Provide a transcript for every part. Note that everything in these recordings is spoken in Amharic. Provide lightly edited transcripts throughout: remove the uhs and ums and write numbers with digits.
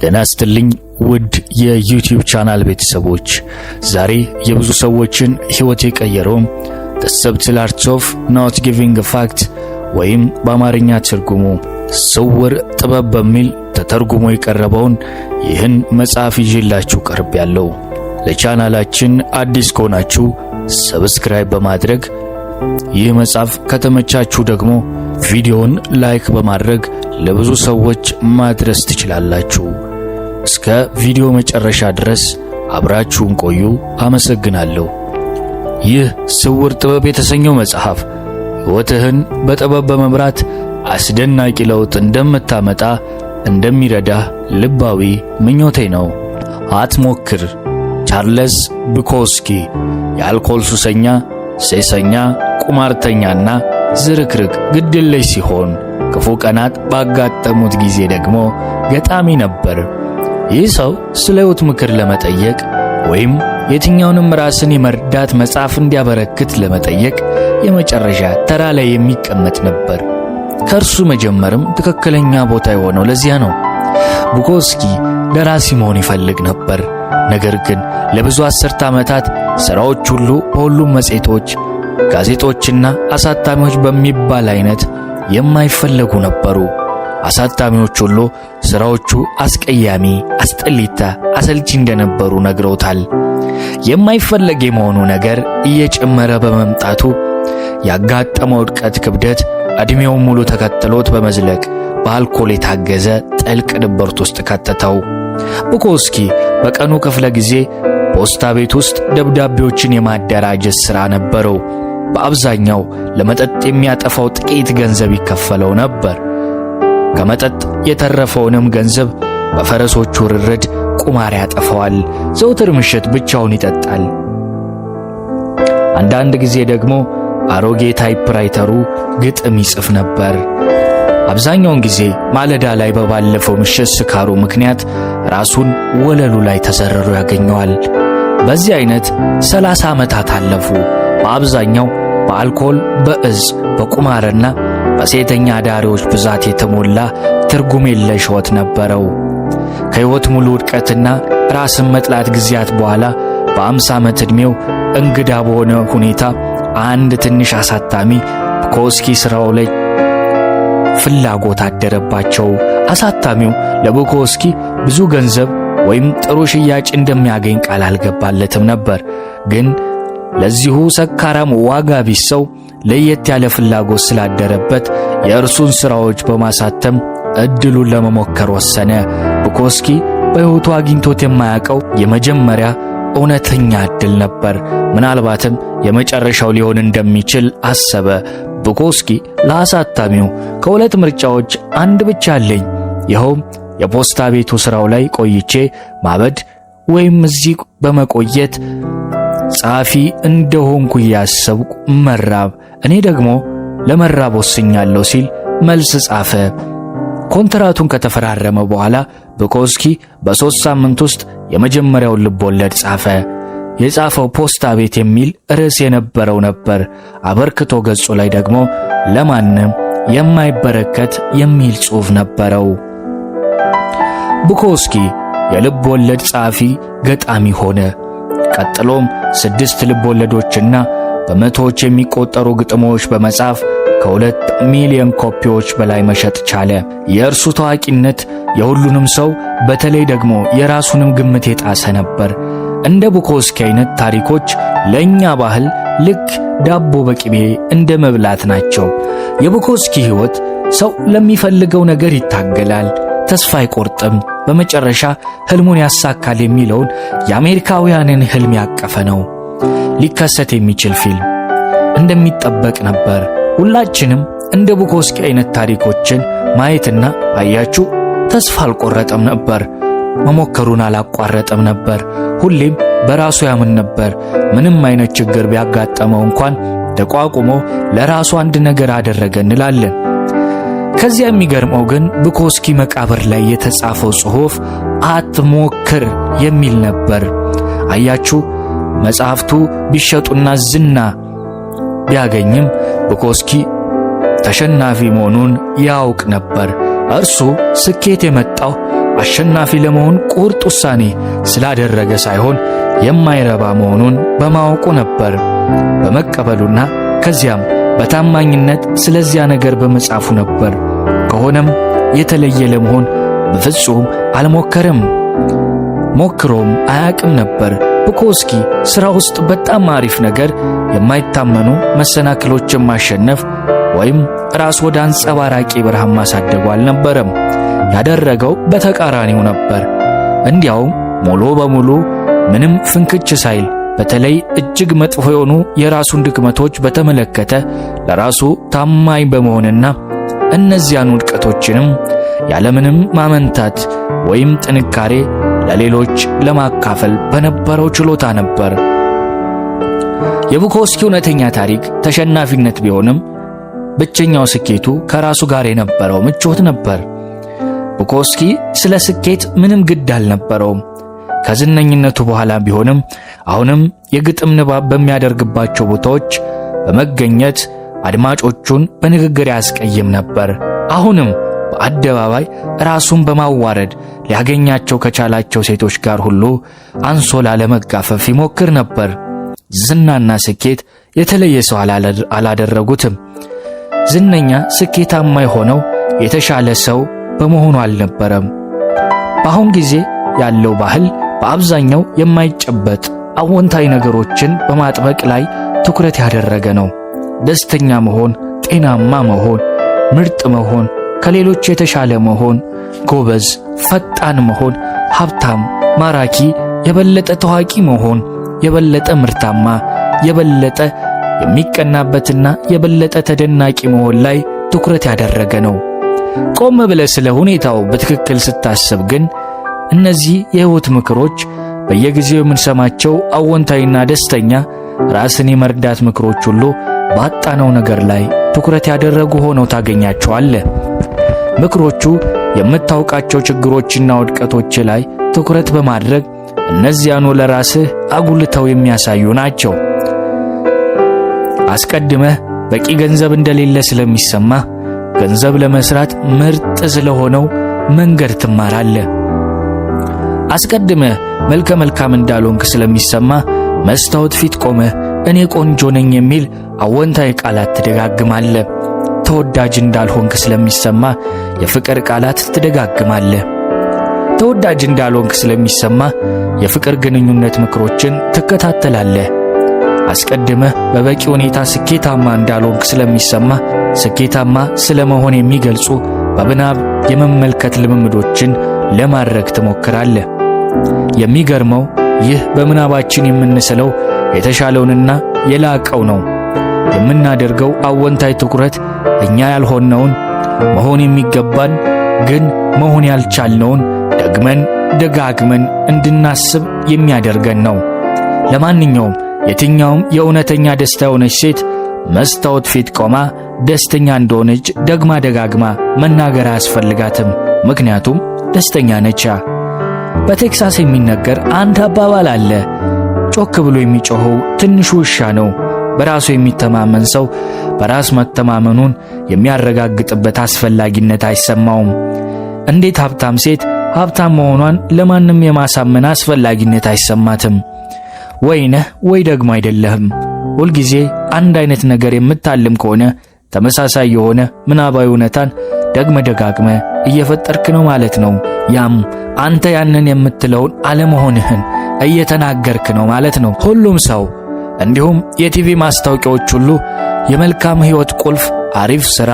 ጤና ይስጥልኝ ውድ የዩቲዩብ ቻናል ቤተሰቦች፣ ዛሬ የብዙ ሰዎችን ህይወት የቀየረው The Subtle Art of Not Giving a Fact ወይም በአማርኛ ትርጉሙ ስውር ጥበብ በሚል ተተርጉሞ የቀረበውን ይህን መጽሐፍ ይዤላችሁ ቀርቤያለሁ። ለቻናላችን አዲስ ከሆናችሁ ሰብስክራይብ በማድረግ ይህ መጽሐፍ ከተመቻችሁ ደግሞ ቪዲዮውን ላይክ በማድረግ ለብዙ ሰዎች ማድረስ ትችላላችሁ። እስከ ቪዲዮ መጨረሻ ድረስ አብራችሁን ቆዩ። አመሰግናለሁ። ይህ ስውር ጥበብ የተሰኘው መጽሐፍ ሕይወትህን በጥበብ በመምራት አስደናቂ ለውጥ እንደምታመጣ እንደሚረዳህ ልባዊ ምኞቴ ነው። አትሞክር። ቻርልስ ቡኮውስኪ የአልኮል ሱሰኛ፣ ሴሰኛ፣ ቁማርተኛና ዝርክርክ ግድየለሽ ሲሆን ክፉ ቀናት ባጋጠሙት ጊዜ ደግሞ ገጣሚ ነበር። ይህ ሰው ስለ ሕይወት ምክር ለመጠየቅ ወይም የትኛውንም ራስን የመርዳት መጽሐፍ እንዲያበረክት ለመጠየቅ የመጨረሻ ተራ ላይ የሚቀመጥ ነበር። ከእርሱ መጀመርም ትክክለኛ ቦታ የሆነው ለዚያ ነው። ቡኮውስኪ ደራሲ መሆን ይፈልግ ነበር። ነገር ግን ለብዙ አስርተ ዓመታት ሥራዎች ሁሉ በሁሉም መጽሔቶች፣ ጋዜጦችና አሳታሚዎች በሚባል አይነት የማይፈለጉ ነበሩ። አሳታሚዎች ሁሉ ሥራዎቹ አስቀያሚ፣ አስጠሊታ፣ አሰልቺ እንደነበሩ ነግረውታል። የማይፈለግ የመሆኑ ነገር እየጨመረ በመምጣቱ ያጋጠመው ውድቀት ክብደት ዕድሜውን ሙሉ ተከትሎት በመዝለቅ በአልኮል የታገዘ ጥልቅ ድብርት ውስጥ ከተተው። ቡኮውስኪ በቀኑ ክፍለ ጊዜ ፖስታ ቤት ውስጥ ደብዳቤዎችን የማደራጀት ሥራ ነበረው። በአብዛኛው ለመጠጥ የሚያጠፋው ጥቂት ገንዘብ ይከፈለው ነበር። ከመጠጥ የተረፈውንም ገንዘብ በፈረሶቹ ውርርድ ቁማር ያጠፋዋል። ዘውትር ምሽት ብቻውን ይጠጣል። አንዳንድ ጊዜ ደግሞ አሮጌ ታይፕራይተሩ ግጥም ይጽፍ ነበር። አብዛኛውን ጊዜ ማለዳ ላይ በባለፈው ምሽት ስካሩ ምክንያት ራሱን ወለሉ ላይ ተዘርሮ ያገኘዋል። በዚህ አይነት 30 ዓመታት አለፉ። በአብዛኛው በአልኮል፣ በእጽ፣ በቁማርና በሴተኛ አዳሪዎች ብዛት የተሞላ ትርጉም የለሽ ሕይወት ነበረው። ከሕይወት ሙሉ ውድቀትና ራስን መጥላት ጊዜያት በኋላ በ50 ዓመት ዕድሜው እንግዳ በሆነ ሁኔታ አንድ ትንሽ አሳታሚ ቡኮውስኪ ሥራው ላይ ፍላጎት አደረባቸው። አሳታሚው ለቡኮውስኪ ብዙ ገንዘብ ወይም ጥሩ ሽያጭ እንደሚያገኝ ቃል አልገባለትም ነበር። ግን ለዚሁ ሰካራም ዋጋ ቢስ ሰው ለየት ያለ ፍላጎት ስላደረበት የእርሱን ሥራዎች በማሳተም ዕድሉን ለመሞከር ወሰነ። ቡኮውስኪ በሕይወቱ አግኝቶት የማያውቀው የመጀመሪያ እውነተኛ ዕድል ነበር። ምናልባትም የመጨረሻው ሊሆን እንደሚችል አሰበ። ቡኮውስኪ ለአሳታሚው ከሁለት ምርጫዎች አንድ ብቻ አለኝ፣ ይኸውም የፖስታ ቤቱ ሥራው ላይ ቆይቼ ማበድ ወይም እዚህ በመቆየት ጸሐፊ እንደሆንኩ እያሰብኩ መራብ። እኔ ደግሞ ለመራብ ወስኛለሁ ሲል መልስ ጻፈ። ኮንትራቱን ከተፈራረመ በኋላ ቡኮውስኪ በ3 ሳምንት ውስጥ የመጀመሪያውን ልቦለድ ጻፈ። የጻፈው ፖስታ ቤት የሚል ርዕስ የነበረው ነበር። አበርክቶ ገጹ ላይ ደግሞ ለማንም የማይበረከት የሚል ጽሑፍ ነበረው። ቡኮውስኪ የልብ ወለድ ጸሐፊ ገጣሚ ሆነ። ቀጥሎም 6 ልብ ወለዶችና በመቶዎች የሚቆጠሩ ግጥሞች በመጻፍ ከ2 ሚሊዮን ኮፒዎች በላይ መሸጥ ቻለ። የእርሱ ታዋቂነት የሁሉንም ሰው በተለይ ደግሞ የራሱንም ግምት የጣሰ ነበር። እንደ ቡኮውስኪ አይነት ታሪኮች ለእኛ ባህል ልክ ዳቦ በቅቤ እንደ መብላት ናቸው። የቡኮውስኪ ሕይወት ሰው ለሚፈልገው ነገር ይታገላል፣ ተስፋ አይቆርጥም፣ በመጨረሻ ሕልሙን ያሳካል የሚለውን የአሜሪካውያንን ሕልም ያቀፈ ነው። ሊከሰት የሚችል ፊልም እንደሚጠበቅ ነበር። ሁላችንም እንደ ቡኮውስኪ አይነት ታሪኮችን ማየትና አያችሁ፣ ተስፋ አልቆረጠም ነበር፣ መሞከሩን አላቋረጠም ነበር። ሁሌም በራሱ ያምን ነበር። ምንም አይነት ችግር ቢያጋጠመው እንኳን ተቋቁሞ ለራሱ አንድ ነገር አደረገ እንላለን። ከዚያ የሚገርመው ግን ቡኮውስኪ መቃብር ላይ የተጻፈው ጽሑፍ አትሞክር የሚል ነበር። አያችሁ፣ መጽሐፍቱ ቢሸጡና ዝና ቢያገኝም ቡኮውስኪ ተሸናፊ መሆኑን ያውቅ ነበር። እርሱ ስኬት የመጣው አሸናፊ ለመሆን ቁርጥ ውሳኔ ስላደረገ ሳይሆን የማይረባ መሆኑን በማወቁ ነበር። በመቀበሉና ከዚያም በታማኝነት ስለዚያ ነገር በመጻፉ ነበር። ከሆነም የተለየ ለመሆን በፍጹም አልሞከረም፣ ሞክሮም አያውቅም ነበር። ቡኮውስኪ ሥራ ውስጥ በጣም አሪፍ ነገር የማይታመኑ መሰናክሎችን ማሸነፍ ወይም ራስ ወደ አንጸባራቂ ብርሃን ማሳደጉ አልነበረም። ያደረገው በተቃራኒው ነበር። እንዲያውም ሙሉ በሙሉ ምንም ፍንክች ሳይል በተለይ እጅግ መጥፎ የሆኑ የራሱን ድክመቶች በተመለከተ ለራሱ ታማኝ በመሆንና እነዚያን ውድቀቶችንም ያለምንም ማመንታት ወይም ጥንካሬ ለሌሎች ለማካፈል በነበረው ችሎታ ነበር። የቡኮውስኪ እውነተኛ ታሪክ ተሸናፊነት ቢሆንም ብቸኛው ስኬቱ ከራሱ ጋር የነበረው ምቾት ነበር። ቡኮውስኪ ስለ ስኬት ምንም ግድ አልነበረውም። ከዝነኝነቱ በኋላ ቢሆንም አሁንም የግጥም ንባብ በሚያደርግባቸው ቦታዎች በመገኘት አድማጮቹን በንግግር ያስቀይም ነበር። አሁንም በአደባባይ ራሱን በማዋረድ ሊያገኛቸው ከቻላቸው ሴቶች ጋር ሁሉ አንሶላ ለመጋፈፍ ይሞክር ነበር። ዝናና ስኬት የተለየ ሰው አላደረጉትም። ዝነኛ ስኬታማ የሆነው የተሻለ ሰው በመሆኑ አልነበረም። በአሁን ጊዜ ያለው ባህል በአብዛኛው የማይጨበጥ አዎንታዊ ነገሮችን በማጥበቅ ላይ ትኩረት ያደረገ ነው። ደስተኛ መሆን፣ ጤናማ መሆን፣ ምርጥ መሆን፣ ከሌሎች የተሻለ መሆን፣ ጎበዝ፣ ፈጣን መሆን፣ ሀብታም፣ ማራኪ፣ የበለጠ ታዋቂ መሆን፣ የበለጠ ምርታማ፣ የበለጠ የሚቀናበትና የበለጠ ተደናቂ መሆን ላይ ትኩረት ያደረገ ነው። ቆም ብለህ ስለ ሁኔታው በትክክል ስታስብ ግን እነዚህ የሕይወት ምክሮች በየጊዜው የምንሰማቸው አዎንታዊና ደስተኛ ራስን የመርዳት ምክሮች ሁሉ ባጣነው ነገር ላይ ትኩረት ያደረጉ ሆነው ታገኛቸዋለህ። ምክሮቹ የምታውቃቸው ችግሮችና ውድቀቶች ላይ ትኩረት በማድረግ እነዚያኑ ለራስህ አጉልተው የሚያሳዩ ናቸው። አስቀድመህ በቂ ገንዘብ እንደሌለ ስለሚሰማ ገንዘብ ለመስራት ምርጥ ስለሆነው መንገድ ትማራለህ። አስቀድመህ መልከ መልካም እንዳልሆንክ ስለሚሰማ መስታወት ፊት ቆመህ እኔ ቆንጆ ነኝ የሚል አዎንታዊ ቃላት ትደጋግማለህ። ተወዳጅ እንዳልሆንክ ስለሚሰማ የፍቅር ቃላት ትደጋግማለህ። ተወዳጅ እንዳልሆንክ ስለሚሰማ የፍቅር ግንኙነት ምክሮችን ትከታተላለህ። አስቀድመህ በበቂ ሁኔታ ስኬታማ እንዳልሆንክ ስለሚሰማ ስኬታማ ስለመሆን የሚገልጹ በምናብ የመመልከት ልምምዶችን ለማድረግ ትሞክራለህ። የሚገርመው ይህ በምናባችን የምንስለው የተሻለውንና የላቀው ነው። የምናደርገው አዎንታዊ ትኩረት እኛ ያልሆነውን መሆን የሚገባን ግን መሆን ያልቻልነውን ደግመን ደጋግመን እንድናስብ የሚያደርገን ነው። ለማንኛውም የትኛውም የእውነተኛ ደስታ የሆነች ሴት መስታወት ፊት ቆማ ደስተኛ እንደሆነች ደግማ ደጋግማ መናገር አያስፈልጋትም። ምክንያቱም ደስተኛ ነቻ። በቴክሳስ የሚነገር አንድ አባባል አለ። ጮክ ብሎ የሚጮኸው ትንሹ ውሻ ነው። በራሱ የሚተማመን ሰው በራስ መተማመኑን የሚያረጋግጥበት አስፈላጊነት አይሰማውም። እንዴት ሀብታም ሴት ሀብታም መሆኗን ለማንም የማሳመን አስፈላጊነት አይሰማትም። ወይ ነህ ወይ ደግሞ አይደለህም። ሁልጊዜ አንድ አይነት ነገር የምታልም ከሆነ ተመሳሳይ የሆነ ምናባዊ እውነታን ደግመ ደጋግመ እየፈጠርክ ነው ማለት ነው። ያም አንተ ያንን የምትለውን አለመሆንህን እየተናገርክ ነው ማለት ነው። ሁሉም ሰው እንዲሁም የቲቪ ማስታወቂያዎች ሁሉ የመልካም ሕይወት ቁልፍ አሪፍ ሥራ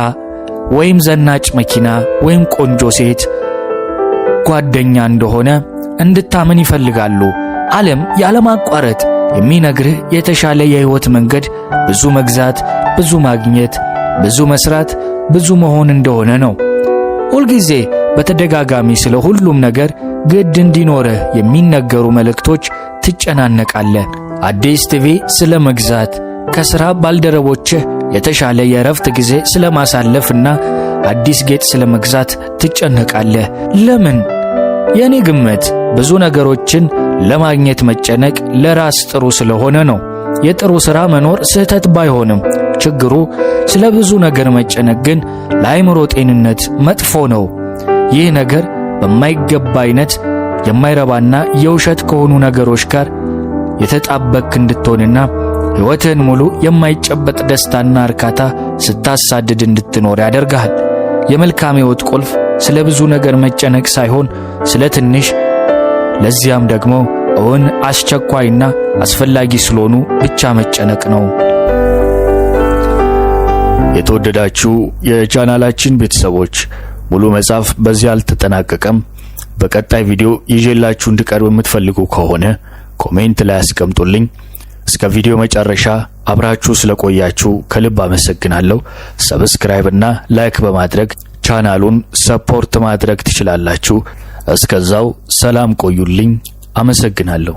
ወይም ዘናጭ መኪና ወይም ቆንጆ ሴት ጓደኛ እንደሆነ እንድታምን ይፈልጋሉ። ዓለም ያለማቋረጥ የሚነግርህ የተሻለ የሕይወት መንገድ ብዙ መግዛት፣ ብዙ ማግኘት፣ ብዙ መስራት፣ ብዙ መሆን እንደሆነ ነው። ሁልጊዜ በተደጋጋሚ ስለ ሁሉም ነገር ግድ እንዲኖርህ የሚነገሩ መልእክቶች ትጨናነቃለህ። አዲስ ቲቪ ስለ መግዛት፣ ከሥራ ባልደረቦችህ የተሻለ የእረፍት ጊዜ ስለ ማሳለፍና አዲስ ጌጥ ስለ መግዛት ትጨነቃለህ። ለምን? የኔ ግምት ብዙ ነገሮችን ለማግኘት መጨነቅ ለራስ ጥሩ ስለሆነ ነው። የጥሩ ሥራ መኖር ስህተት ባይሆንም ችግሩ ስለ ብዙ ነገር መጨነቅ ግን ለአእምሮ ጤንነት መጥፎ ነው። ይህ ነገር በማይገባ አይነት የማይረባና የውሸት ከሆኑ ነገሮች ጋር የተጣበቅክ እንድትሆንና ሕይወትህን ሙሉ የማይጨበጥ ደስታና እርካታ ስታሳድድ እንድትኖር ያደርግሃል። የመልካም ሕይወት ቁልፍ ስለ ብዙ ነገር መጨነቅ ሳይሆን ስለ ትንሽ፣ ለዚያም ደግሞ እውን አስቸኳይና አስፈላጊ ስለሆኑ ብቻ መጨነቅ ነው። የተወደዳችሁ የቻናላችን ቤተሰቦች ሙሉ መጽሐፍ በዚህ አልተጠናቀቀም። በቀጣይ ቪዲዮ ይዤላችሁ እንድቀርብ የምትፈልጉ ከሆነ ኮሜንት ላይ አስቀምጡልኝ። እስከ ቪዲዮ መጨረሻ አብራችሁ ስለቆያችሁ ከልብ አመሰግናለሁ። ሰብስክራይብ እና ላይክ በማድረግ ቻናሉን ሰፖርት ማድረግ ትችላላችሁ። እስከዛው ሰላም ቆዩልኝ። አመሰግናለሁ።